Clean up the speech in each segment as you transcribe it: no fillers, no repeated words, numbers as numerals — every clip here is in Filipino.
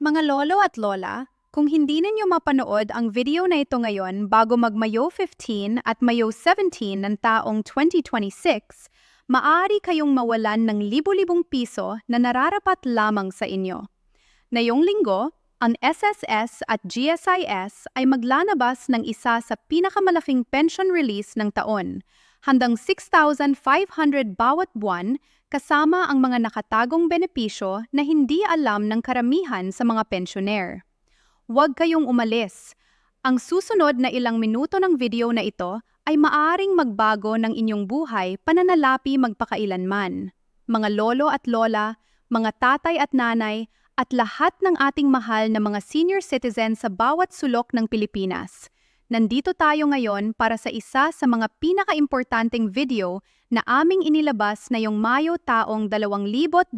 Mga lolo at lola, kung hindi ninyo mapanood ang video na ito ngayon bago mag-Mayo 15 at Mayo 17 ng taong 2026, maaari kayong mawalan ng libu-libong piso na nararapat lamang sa inyo. Ngayong linggo, ang SSS at GSIS ay maglalabas ng isa sa pinakamalaking pension release ng taon, handang 6,500 bawat buwan kasama ang mga nakatagong benepisyo na hindi alam ng karamihan sa mga pensioner. Huwag kayong umalis. Ang susunod na ilang minuto ng video na ito ay maaaring magbago ng inyong buhay pananalapi magpakailanman. Mga lolo at lola, mga tatay at nanay, at lahat ng ating mahal na mga senior citizen sa bawat sulok ng Pilipinas. Nandito tayo ngayon para sa isa sa mga pinakaimportanteng video na aming inilabas ngayong Mayo taong 2026.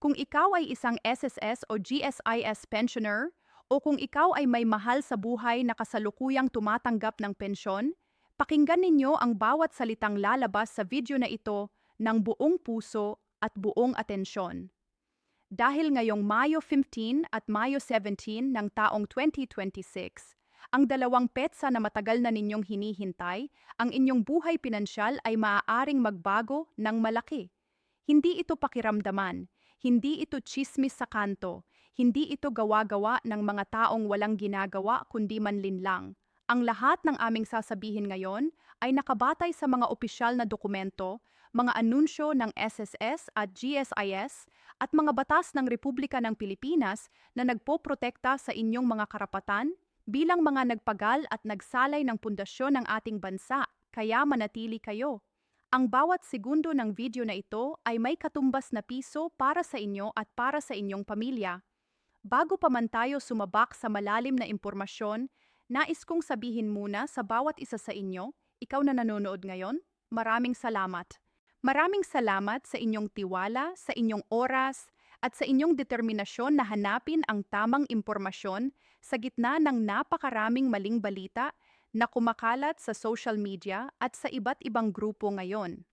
Kung ikaw ay isang SSS o GSIS pensioner, o kung ikaw ay may mahal sa buhay na kasalukuyang tumatanggap ng pensyon, pakinggan ninyo ang bawat salitang lalabas sa video na ito ng buong puso at buong atensyon. Dahil ngayong Mayo 15 at Mayo 17 ng taong 2026, ang dalawang petsa na matagal na ninyong hinihintay, ang inyong buhay pinansyal ay maaaring magbago ng malaki. Hindi ito pakiramdaman, hindi ito tsismis sa kanto, hindi ito gawa-gawa ng mga taong walang ginagawa kundi manlinlang. Ang lahat ng aming sasabihin ngayon ay nakabatay sa mga opisyal na dokumento, mga anunsyo ng SSS at GSIS at mga batas ng Republika ng Pilipinas na nagpoprotekta sa inyong mga karapatan bilang mga nagpagal at nagsalay ng pundasyon ng ating bansa, kaya manatili kayo. Ang bawat segundo ng video na ito ay may katumbas na piso para sa inyo at para sa inyong pamilya. Bago pa man tayo sumabak sa malalim na impormasyon, nais kong sabihin muna sa bawat isa sa inyo, ikaw na nanonood ngayon, maraming salamat. Maraming salamat sa inyong tiwala, sa inyong oras, at sa inyong determinasyon na hanapin ang tamang impormasyon sa gitna ng napakaraming maling balita na kumakalat sa social media at sa iba't ibang grupo ngayon.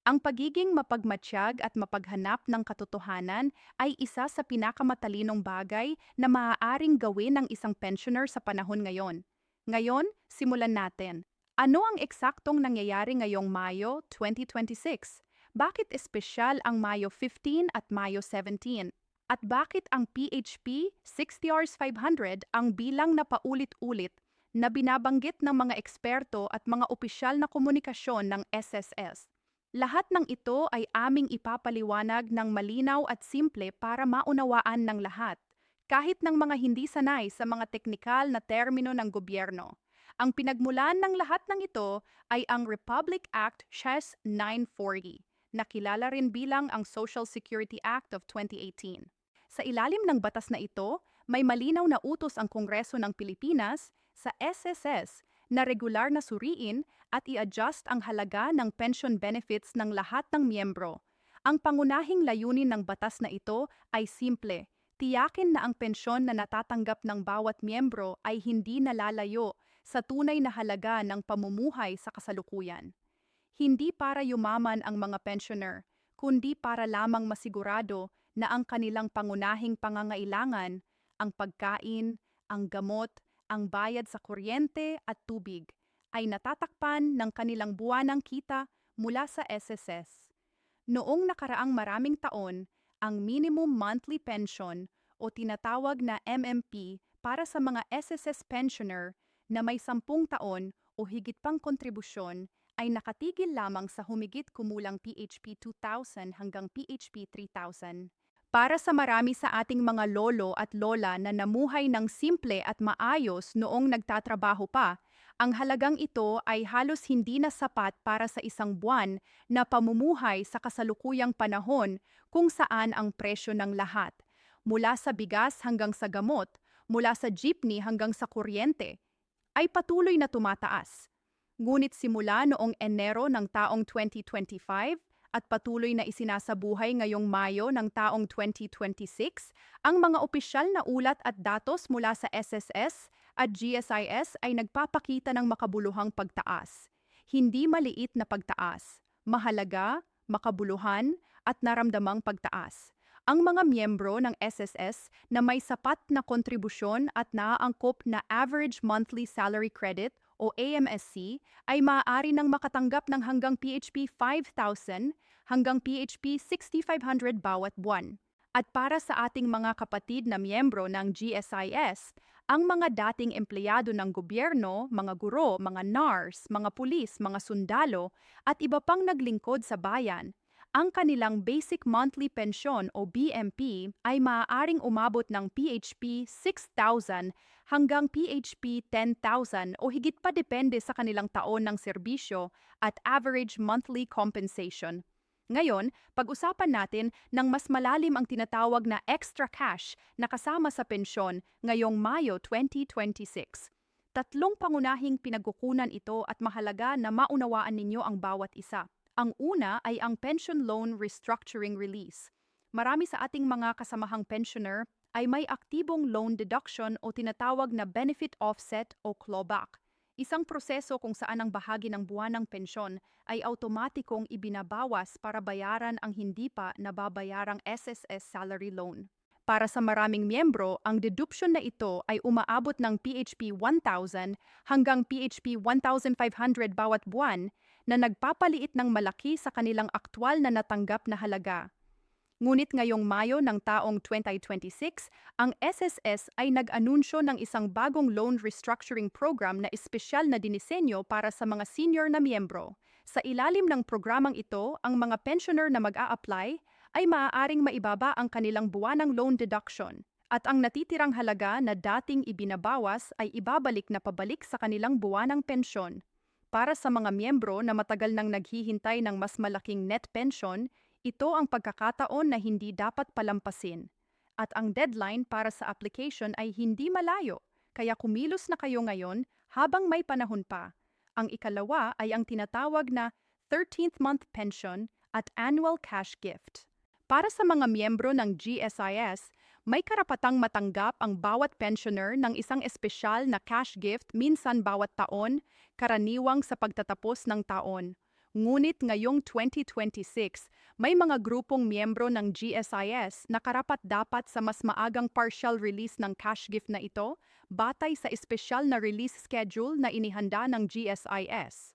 Ang pagiging mapagmatsyag at mapaghanap ng katotohanan ay isa sa pinakamatalinong bagay na maaaring gawin ng isang pensioner sa panahon ngayon. Ngayon, simulan natin. Ano ang eksaktong nangyayari ngayong Mayo 2026? Bakit espesyal ang Mayo 15 at Mayo 17? At bakit ang PHP 60 Hours 500 ang bilang na paulit-ulit na binabanggit ng mga eksperto at mga opisyal na komunikasyon ng SSS? Lahat ng ito ay aming ipapaliwanag ng malinaw at simple para maunawaan ng lahat, kahit ng mga hindi sanay sa mga teknikal na termino ng gobyerno. Ang pinagmulan ng lahat ng ito ay ang Republic Act SHES 940, na kilala rin bilang ang Social Security Act of 2018. Sa ilalim ng batas na ito, may malinaw na utos ang Kongreso ng Pilipinas sa SSS na regular na suriin at i-adjust ang halaga ng pension benefits ng lahat ng miyembro. Ang pangunahing layunin ng batas na ito ay simple, tiyakin na ang pensyon na natatanggap ng bawat miyembro ay hindi nalalayo sa tunay na halaga ng pamumuhay sa kasalukuyan. Hindi para yumaman ang mga pensioner, kundi para lamang masigurado na ang kanilang pangunahing pangangailangan, ang pagkain, ang gamot, ang bayad sa kuryente at tubig, ay natatakpan ng kanilang buwanang kita mula sa SSS. Noong nakaraang maraming taon, ang minimum monthly pension o tinatawag na MMP para sa mga SSS pensioner na may 10 taon o higit pang kontribusyon ay nakatigil lamang sa humigit kumulang PHP 2,000 hanggang PHP 3,000. Para sa marami sa ating mga lolo at lola na namuhay ng simple at maayos noong nagtatrabaho pa, ang halagang ito ay halos hindi na sapat para sa isang buwan na pamumuhay sa kasalukuyang panahon kung saan ang presyo ng lahat, mula sa bigas hanggang sa gamot, mula sa jeepney hanggang sa kuryente, ay patuloy na tumataas. Ngunit simula noong Enero ng taong 2025 at patuloy na isinasabuhay ngayong Mayo ng taong 2026, ang mga opisyal na ulat at datos mula sa SSS at GSIS ay nagpapakita ng makabuluhang pagtaas. Hindi maliit na pagtaas, mahalaga, makabuluhan at naramdamang pagtaas. Ang mga miyembro ng SSS na may sapat na kontribusyon at naaangkop na Average Monthly Salary Credit o AMSC ay maaari nang makatanggap ng hanggang PHP 5,000 hanggang PHP 6,500 bawat buwan. At para sa ating mga kapatid na miyembro ng GSIS, ang mga dating empleyado ng gobyerno, mga guro, mga NARS, mga pulis, mga sundalo, at iba pang naglingkod sa bayan, ang kanilang Basic Monthly Pension o BMP ay maaaring umabot ng PHP 6,000 hanggang PHP 10,000 o higit pa depende sa kanilang taon ng serbisyo at average monthly compensation. Ngayon, pag-usapan natin ng mas malalim ang tinatawag na extra cash na kasama sa pensyon ngayong Mayo 2026. Tatlong pangunahing pinagkukunan ito at mahalaga na maunawaan ninyo ang bawat isa. Ang una ay ang Pension Loan Restructuring Release. Marami sa ating mga kasamahang pensioner ay may aktibong loan deduction o tinatawag na benefit offset o clawback. Isang proseso kung saan ang bahagi ng buwanang pensyon ay automatikong ibinabawas para bayaran ang hindi pa nababayarang SSS salary loan. Para sa maraming miyembro, ang deduction na ito ay umaabot ng PHP 1,000 hanggang PHP 1,500 bawat buwan na nagpapaliit ng malaki sa kanilang aktwal na natanggap na halaga. Ngunit ngayong Mayo ng taong 2026, ang SSS ay nag-anunsyo ng isang bagong loan restructuring program na espesyal na dinisenyo para sa mga senior na miyembro. Sa ilalim ng programang ito, ang mga pensioner na mag-a-apply ay maaaring maibaba ang kanilang buwanang loan deduction at ang natitirang halaga na dating ibinabawas ay ibabalik na pabalik sa kanilang buwanang pensyon. Para sa mga miyembro na matagal nang naghihintay ng mas malaking net pension, ito ang pagkakataon na hindi dapat palampasin. At ang deadline para sa application ay hindi malayo, kaya kumilos na kayo ngayon habang may panahon pa. Ang ikalawa ay ang tinatawag na 13th month pension at annual cash gift. Para sa mga miyembro ng GSIS, may karapatang matanggap ang bawat pensioner ng isang espesyal na cash gift minsan bawat taon, karaniwang sa pagtatapos ng taon. Ngunit ngayong 2026, may mga grupong miyembro ng GSIS na karapat-dapat sa mas maagang partial release ng cash gift na ito batay sa espesyal na release schedule na inihanda ng GSIS.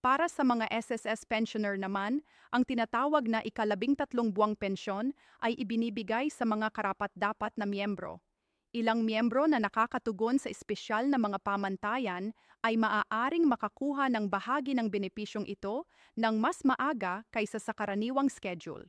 Para sa mga SSS pensioner naman, ang tinatawag na ika-13 buwang pensyon ay ibinibigay sa mga karapat-dapat na miyembro. Ilang miyembro na nakakatugon sa espesyal na mga pamantayan ay maaaring makakuha ng bahagi ng benepisyong ito ng mas maaga kaysa sa karaniwang schedule.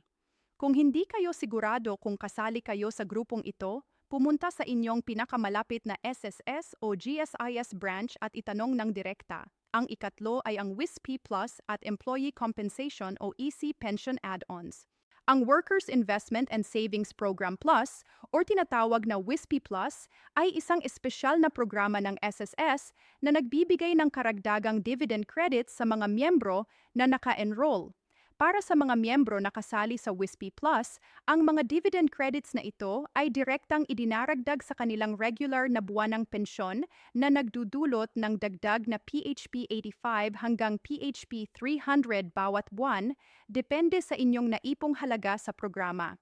Kung hindi kayo sigurado kung kasali kayo sa grupong ito, pumunta sa inyong pinakamalapit na SSS o GSIS branch at itanong ng direkta. Ang ikatlo ay ang WISP Plus at Employee Compensation o EC Pension Add-ons. Ang Workers Investment and Savings Program Plus o tinatawag na WISP Plus ay isang espesyal na programa ng SSS na nagbibigay ng karagdagang dividend credits sa mga miyembro na naka-enroll. Para sa mga miyembro na kasali sa WISP Plus, ang mga dividend credits na ito ay direktang idinaragdag sa kanilang regular na buwanang pensyon na nagdudulot ng dagdag na PHP 85 hanggang PHP 300 bawat buwan, depende sa inyong naipong halaga sa programa.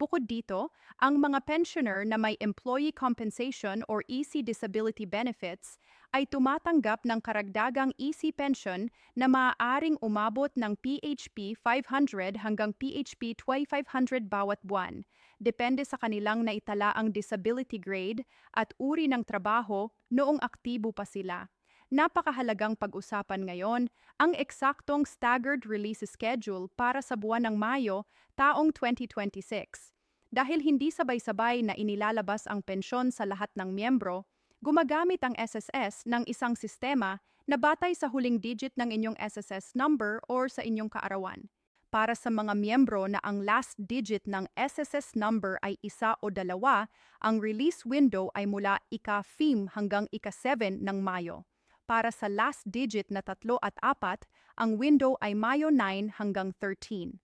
Bukod dito, ang mga pensioner na may Employee Compensation or EC Disability Benefits ay tumatanggap ng karagdagang EC pension na maaaring umabot ng PHP 500 hanggang PHP 2,500 bawat buwan, depende sa kanilang naitala ang disability grade at uri ng trabaho noong aktibo pa sila. Napakahalagang pag-usapan ngayon ang eksaktong staggered release schedule para sa buwan ng Mayo taong 2026. Dahil hindi sabay-sabay na inilalabas ang pensyon sa lahat ng miyembro, gumagamit ang SSS ng isang sistema na batay sa huling digit ng inyong SSS number or sa inyong kaarawan. Para sa mga miyembro na ang last digit ng SSS number ay 1 o 2, ang release window ay mula ika-5 hanggang ika-7 ng Mayo. Para sa last digit na 3 at 4, ang window ay Mayo 9 hanggang 13.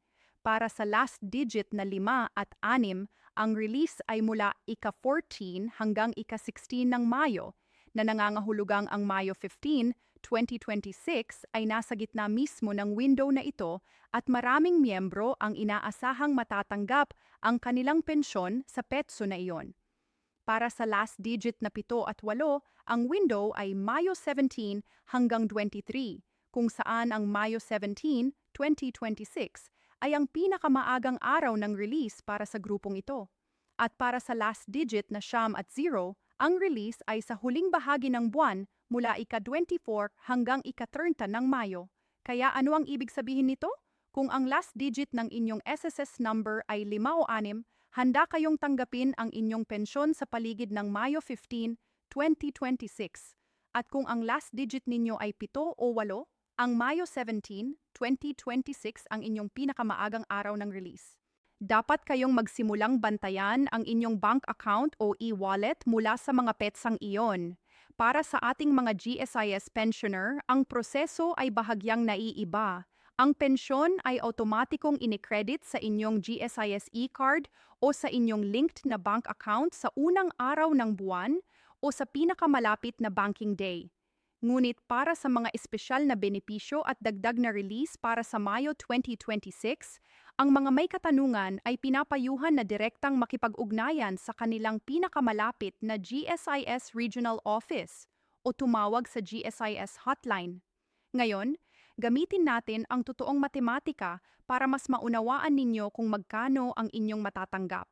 Para sa last digit na 5 at 6, ang release ay mula ika-14 hanggang ika-16 ng Mayo, na nangangahulugang ang Mayo 15, 2026 ay nasa gitna mismo ng window na ito at maraming miyembro ang inaasahang matatanggap ang kanilang pensyon sa petso na iyon. Para sa last digit na 7 at 8, ang window ay Mayo 17 hanggang 23, kung saan ang Mayo 17, 2026 ay ang pinakamaagang araw ng release para sa grupong ito. At para sa last digit na 9 at 0, ang release ay sa huling bahagi ng buwan mula ika-24 hanggang ika-30 ng Mayo. Kaya ano ang ibig sabihin nito? Kung ang last digit ng inyong SSS number ay 5 o 6, handa kayong tanggapin ang inyong pensyon sa paligid ng Mayo 15, 2026. At kung ang last digit ninyo ay 7 o 8, ang Mayo 17, 2026 ang inyong pinakamaagang araw ng release. Dapat kayong magsimulang bantayan ang inyong bank account o e-wallet mula sa mga petsang iyon. Para sa ating mga GSIS pensioner, ang proseso ay bahagyang naiiba. Ang pensyon ay automatikong inikredit sa inyong GSIS e-card o sa inyong linked na bank account sa unang araw ng buwan o sa pinakamalapit na banking day. Ngunit para sa mga espesyal na benepisyo at dagdag na release para sa Mayo 2026, ang mga may katanungan ay pinapayuhan na direktang makipag-ugnayan sa kanilang pinakamalapit na GSIS Regional Office o tumawag sa GSIS Hotline. Ngayon, gamitin natin ang totoong matematika para mas maunawaan ninyo kung magkano ang inyong matatanggap.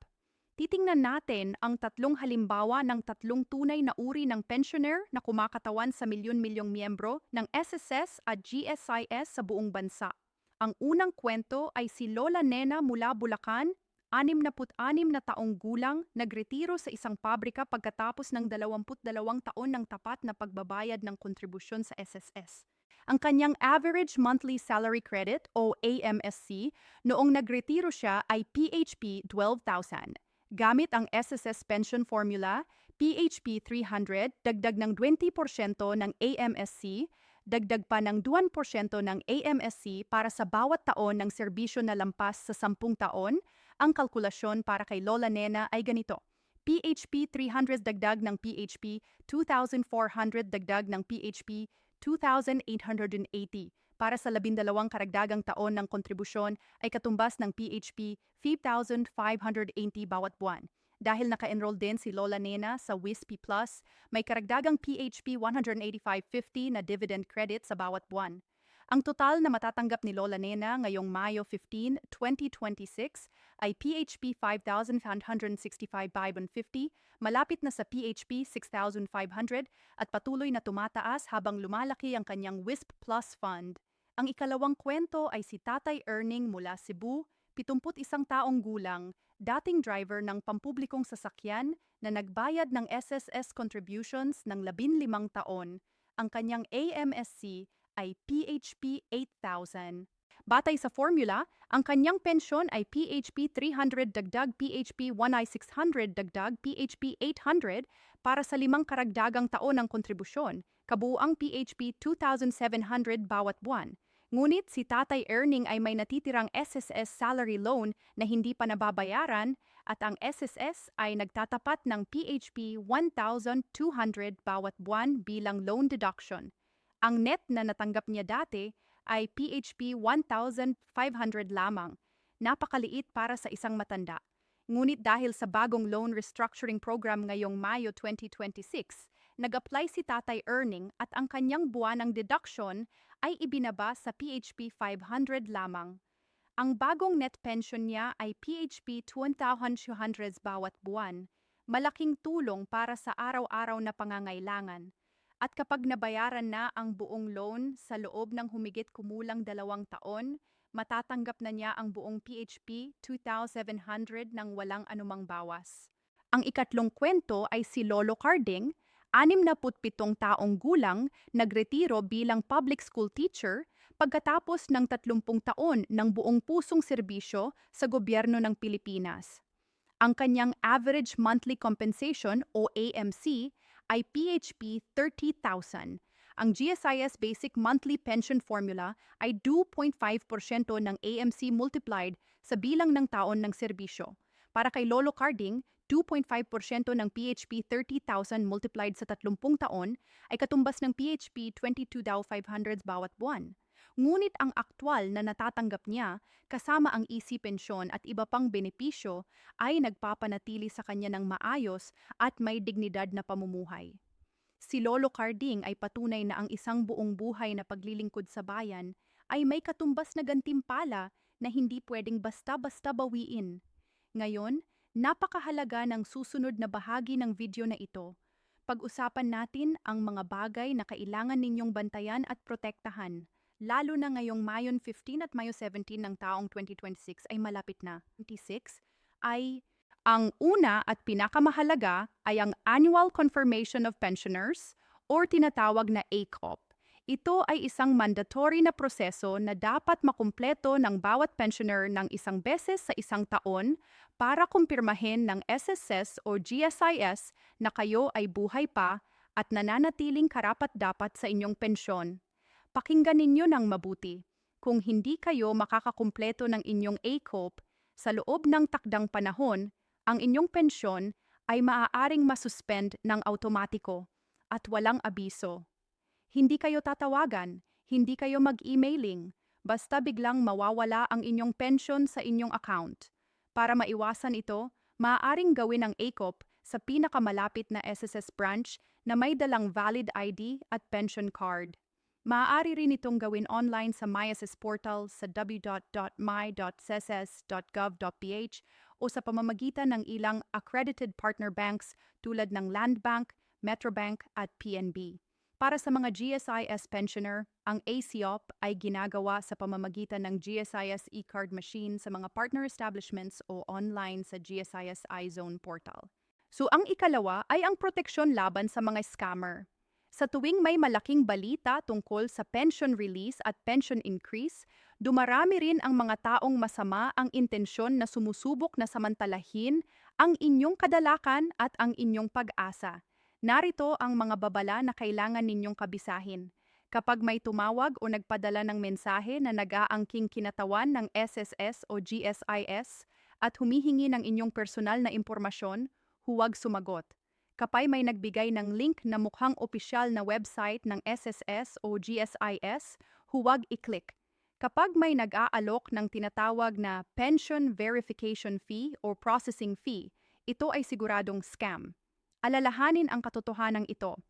Titingnan natin ang 3 halimbawa ng 3 tunay na uri ng pensioner na kumakatawan sa milyon-milyong miyembro ng SSS at GSIS sa buong bansa. Ang unang kwento ay si Lola Nena mula Bulacan, 66 na taong gulang, nagretiro sa isang pabrika pagkatapos ng 22 taon ng tapat na pagbabayad ng kontribusyon sa SSS. Ang kanyang average monthly salary credit o AMSC noong nagretiro siya ay PHP 12,000. Gamit ang SSS pension formula, PHP 300, dagdag ng 20% ng AMSC, dagdag pa ng 2% ng AMSC para sa bawat taon ng serbisyo na lampas sa 10 taon, ang kalkulasyon para kay Lola Nena ay ganito. PHP 300 dagdag ng PHP 2,400 dagdag ng PHP 2,880 para sa 12 karagdagang taon ng kontribusyon ay katumbas ng PHP 5,580 bawat buwan. Dahil naka-enroll din si Lola Nena sa WISP Plus, may karagdagang PHP 185.50 na dividend credit sa bawat buwan. Ang total na matatanggap ni Lola Nena ngayong Mayo 15, 2026 ay PHP 5,565.50, malapit na sa PHP 6,500 at patuloy na tumataas habang lumalaki ang kanyang WISP Plus Fund. Ang ikalawang kwento ay si Tatay Erning mula Cebu, 71 taong gulang, dating driver ng pampublikong sasakyan na nagbayad ng SSS contributions ng 15 taon. Ang kanyang AMSC ay PHP 8,000. Batay sa formula, ang kanyang pensyon ay PHP 300 dagdag PHP 1,600 dagdag PHP 800 para sa 5 karagdagang taon ng kontribusyon, kabuuang PHP 2,700 bawat buwan. Ngunit si Tatay Erning ay may natitirang SSS salary loan na hindi pa nababayaran at ang SSS ay nagtatapat ng PHP 1,200 bawat buwan bilang loan deduction. Ang net na natanggap niya dati ay PHP 1,500 lamang. Napakaliit para sa isang matanda. Ngunit dahil sa bagong loan restructuring program ngayong Mayo 2026, nag-apply si Tatay Erning at ang kanyang buwanang deduction ay ibinaba sa PHP 500 lamang. Ang bagong net pension niya ay PHP 2,200 bawat buwan. Malaking tulong para sa araw-araw na pangangailangan. At kapag nabayaran na ang buong loan sa loob ng humigit kumulang 2 taon, matatanggap na niya ang buong PHP 2,700 nang walang anumang bawas. Ang ikatlong kwento ay si Lolo Carding, 67 taong gulang, nagretiro bilang public school teacher pagkatapos ng 30 taon ng buong pusong serbisyo sa gobyerno ng Pilipinas. Ang kanyang average monthly compensation o AMC ay PHP 30,000. Ang GSIS Basic Monthly Pension Formula ay 2.5% ng AMC multiplied sa bilang ng taon ng serbisyo. Para kay Lolo Carding, 2.5% ng PHP 30,000 multiplied sa 30 taon ay katumbas ng PHP 22,500 bawat buwan. Ngunit ang aktwal na natatanggap niya, kasama ang easy pensyon at iba pang benepisyo, ay nagpapanatili sa kanya ng maayos at may dignidad na pamumuhay. Si Lolo Carding ay patunay na ang isang buong buhay na paglilingkod sa bayan ay may katumbas na gantimpala na hindi pwedeng basta-basta bawiin. Ngayon, napakahalaga ng susunod na bahagi ng video na ito. Pag-usapan natin ang mga bagay na kailangan ninyong bantayan at protektahan, lalo na ngayong Mayo 15 at Mayo 17 ng taong 2026 ay malapit na. 26 ay ang una at pinakamahalaga ay ang Annual Confirmation of Pensioners or tinatawag na ACOP. Ito ay isang mandatory na proseso na dapat makumpleto ng bawat pensioner ng isang beses sa isang taon para kumpirmahin ng SSS o GSIS na kayo ay buhay pa at nananatiling karapat-dapat sa inyong pensyon. Pakinggan ninyo ng mabuti. Kung hindi kayo makakakumpleto ng inyong ACOP, sa loob ng takdang panahon, ang inyong pensyon ay maaaring masuspend ng automatiko at walang abiso. Hindi kayo tatawagan, hindi kayo mag-emailing, basta biglang mawawala ang inyong pensyon sa inyong account. Para maiwasan ito, maaaring gawin ang ACOP sa pinakamalapit na SSS branch na may dalang valid ID at pension card. Maaari rin itong gawin online sa MySS portal sa www.my.sss.gov.ph o sa pamamagitan ng ilang accredited partner banks tulad ng Land Bank, Metrobank at PNB. Para sa mga GSIS pensioner, ang ACOP ay ginagawa sa pamamagitan ng GSIS e-card machine sa mga partner establishments o online sa GSIS iZone portal. So ang ikalawa ay ang proteksyon laban sa mga scammer. Sa tuwing may malaking balita tungkol sa pension release at pension increase, dumarami rin ang mga taong masama ang intensyon na sumusubok na samantalahin ang inyong kadalakan at ang inyong pag-asa. Narito ang mga babala na kailangan ninyong kabisahin. Kapag may tumawag o nagpadala ng mensahe na nag-aangking kinatawan ng SSS o GSIS at humihingi ng inyong personal na impormasyon, huwag sumagot. Kapag may nagbigay ng link na mukhang opisyal na website ng SSS o GSIS, huwag i-click. Kapag may nag-aalok ng tinatawag na pension verification fee o processing fee, ito ay siguradong scam. Alalahanin ang katotohanan ito.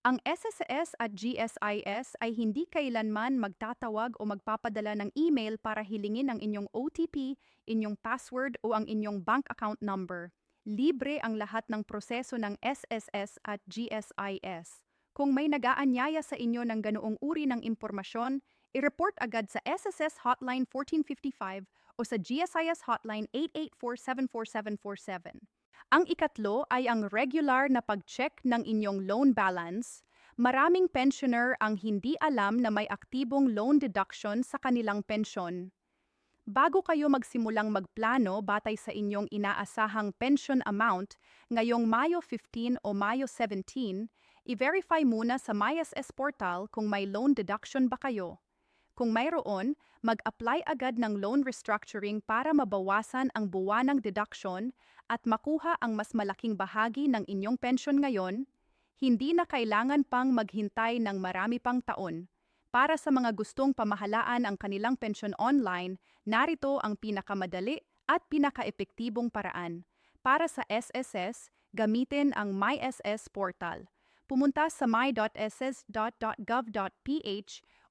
Ang SSS at GSIS ay hindi kailanman magtatawag o magpapadala ng email para hilingin ang inyong OTP, inyong password o ang inyong bank account number. Libre ang lahat ng proseso ng SSS at GSIS. Kung may nag-aanyaya sa inyo ng ganoong uri ng impormasyon, i-report agad sa SSS Hotline 1455 o sa GSIS Hotline 884-74747. Ang ikatlo ay ang regular na pag-check ng inyong loan balance. Maraming pensioner ang hindi alam na may aktibong loan deduction sa kanilang pensyon. Bago kayo magsimulang magplano batay sa inyong inaasahang pension amount ngayong Mayo 15 o Mayo 17, i-verify muna sa MySS portal kung may loan deduction ba kayo. Kung mayroon, mag-apply agad ng loan restructuring para mabawasan ang buwanang deduction at makuha ang mas malaking bahagi ng inyong pension ngayon. Hindi na kailangan pang maghintay ng marami pang taon. Para sa mga gustong pamahalaan ang kanilang pensyon online, narito ang pinakamadali at pinaka-epektibong paraan. Para sa SSS, gamitin ang MySS portal. Pumunta sa my.ss.gov.ph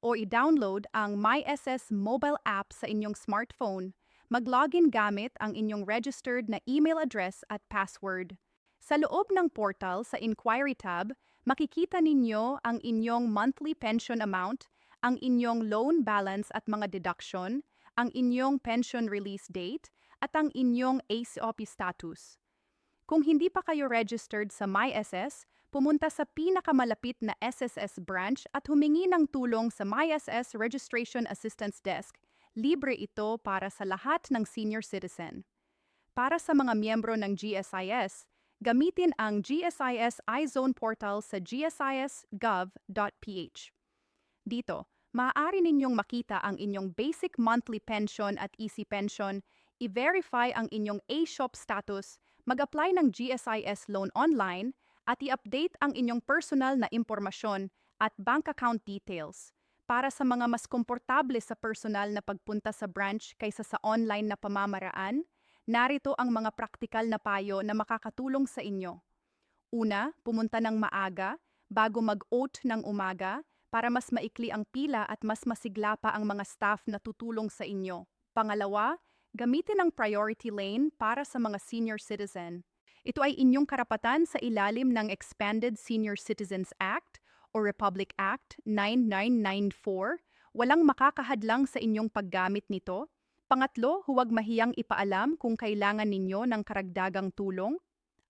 o i-download ang MySS mobile app sa inyong smartphone. Mag-login gamit ang inyong registered na email address at password. Sa loob ng portal sa Inquiry tab, makikita ninyo ang inyong monthly pension amount, ang inyong loan balance at mga deduction, ang inyong pension release date, at ang inyong ACOP status. Kung hindi pa kayo registered sa MySS, pumunta sa pinakamalapit na SSS branch at humingi ng tulong sa MySS Registration Assistance Desk. Libre ito para sa lahat ng senior citizen. Para sa mga miyembro ng GSIS, gamitin ang GSIS iZone portal sa gsis.gov.ph. Dito, maaari ninyong makita ang inyong basic monthly pension at easy pension, i-verify ang inyong ASHOP status, mag-apply ng GSIS loan online at i-update ang inyong personal na impormasyon at bank account details. Para sa mga mas komportable sa personal na pagpunta sa branch kaysa sa online na pamamaraan, narito ang mga praktikal na payo na makakatulong sa inyo. Una, pumunta ng maaga bago mag-oath ng umaga para mas maikli ang pila at mas masigla pa ang mga staff na tutulong sa inyo. Pangalawa, gamitin ang priority lane para sa mga senior citizen. Ito ay inyong karapatan sa ilalim ng Expanded Senior Citizens Act o Republic Act 9994. Walang makakahadlang sa inyong paggamit nito. Pangatlo, huwag mahiyang ipaalam kung kailangan ninyo ng karagdagang tulong.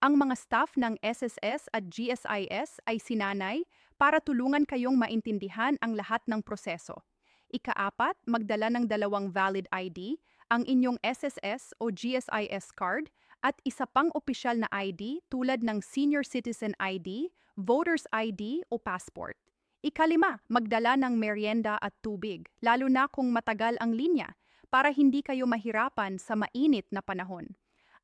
Ang mga staff ng SSS at GSIS ay sinanay para tulungan kayong maintindihan ang lahat ng proseso. Ikaapat, magdala ng 2 valid ID, ang inyong SSS o GSIS card at isa pang opisyal na ID tulad ng Senior Citizen ID, Voter's ID o Passport. Ikalima, magdala ng merienda at tubig, lalo na kung matagal ang linya, para hindi kayo mahirapan sa mainit na panahon.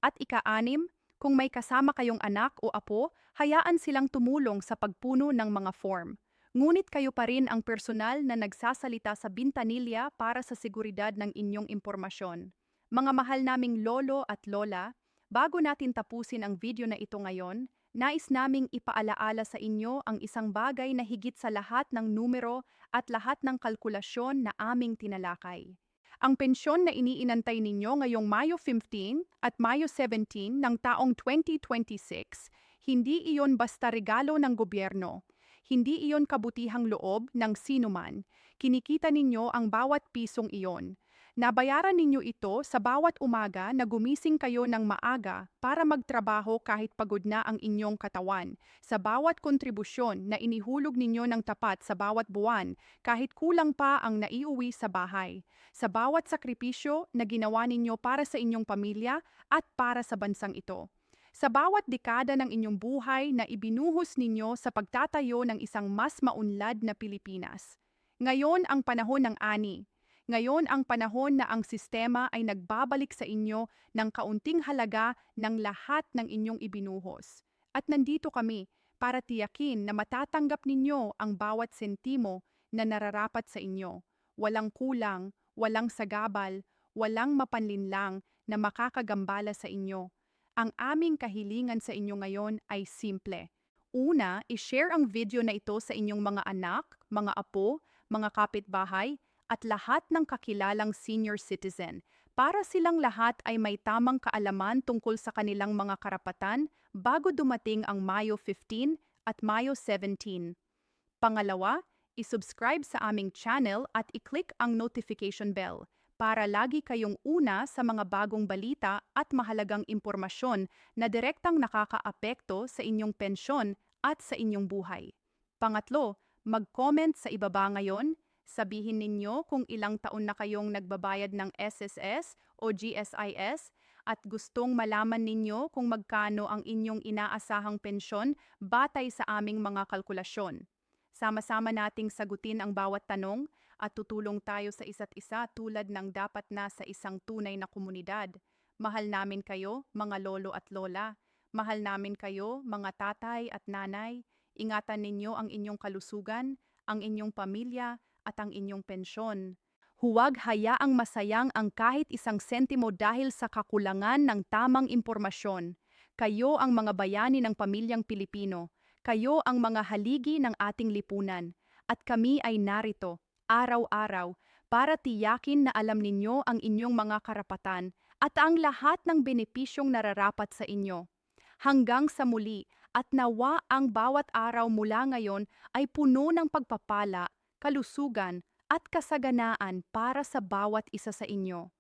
At ika-6, kung may kasama kayong anak o apo, hayaan silang tumulong sa pagpuno ng mga form. Ngunit kayo pa rin ang personal na nagsasalita sa bintanilya para sa seguridad ng inyong impormasyon. Mga mahal naming lolo at lola, bago natin tapusin ang video na ito ngayon, nais naming ipaalaala sa inyo ang isang bagay na higit sa lahat ng numero at lahat ng kalkulasyon na aming tinalakay. Ang pensyon na iniinantay ninyo ngayong Mayo 15 at Mayo 17 ng taong 2026, hindi iyon basta regalo ng gobyerno. Hindi iyon kabutihang loob ng sinuman. Kinikita ninyo ang bawat pisong iyon. Nabayaran ninyo ito sa bawat umaga na gumising kayo ng maaga para magtrabaho kahit pagod na ang inyong katawan, sa bawat kontribusyon na inihulog ninyo ng tapat sa bawat buwan kahit kulang pa ang naiuwi sa bahay, sa bawat sakripisyo na ginawa ninyo para sa inyong pamilya at para sa bansang ito, sa bawat dekada ng inyong buhay na ibinuhos ninyo sa pagtatayo ng isang mas maunlad na Pilipinas. Ngayon ang panahon ng ani. Ngayon ang panahon na ang sistema ay nagbabalik sa inyo ng kaunting halaga ng lahat ng inyong ibinuhos. At nandito kami para tiyakin na matatanggap ninyo ang bawat sentimo na nararapat sa inyo. Walang kulang, walang sagabal, walang mapanlinlang na makakagambala sa inyo. Ang aming kahilingan sa inyo ngayon ay simple. Una, i-share ang video na ito sa inyong mga anak, mga apo, mga kapitbahay, at lahat ng kakilalang senior citizen para silang lahat ay may tamang kaalaman tungkol sa kanilang mga karapatan bago dumating ang Mayo 15 at Mayo 17. Pangalawa, i-subscribe sa aming channel at i-click ang notification bell para lagi kayong una sa mga bagong balita at mahalagang impormasyon na direktang nakakaapekto sa inyong pensyon at sa inyong buhay. Pangatlo, mag-comment sa ibaba ngayon. Sabihin ninyo kung ilang taon na kayong nagbabayad ng SSS o GSIS at gustong malaman ninyo kung magkano ang inyong inaasahang pensyon batay sa aming mga kalkulasyon. Sama-sama nating sagutin ang bawat tanong at tutulong tayo sa isa't isa tulad ng dapat na sa isang tunay na komunidad. Mahal namin kayo, mga lolo at lola. Mahal namin kayo, mga tatay at nanay. Ingatan ninyo ang inyong kalusugan, ang inyong pamilya, at ang inyong pensyon. Huwag hayaang masayang ang kahit isang sentimo dahil sa kakulangan ng tamang impormasyon. Kayo ang mga bayani ng pamilyang Pilipino. Kayo ang mga haligi ng ating lipunan. At kami ay narito, araw-araw, para tiyakin na alam ninyo ang inyong mga karapatan at ang lahat ng benepisyong nararapat sa inyo. Hanggang sa muli, at nawa ang bawat araw mula ngayon ay puno ng pagpapala, kalusugan at kasaganaan para sa bawat isa sa inyo.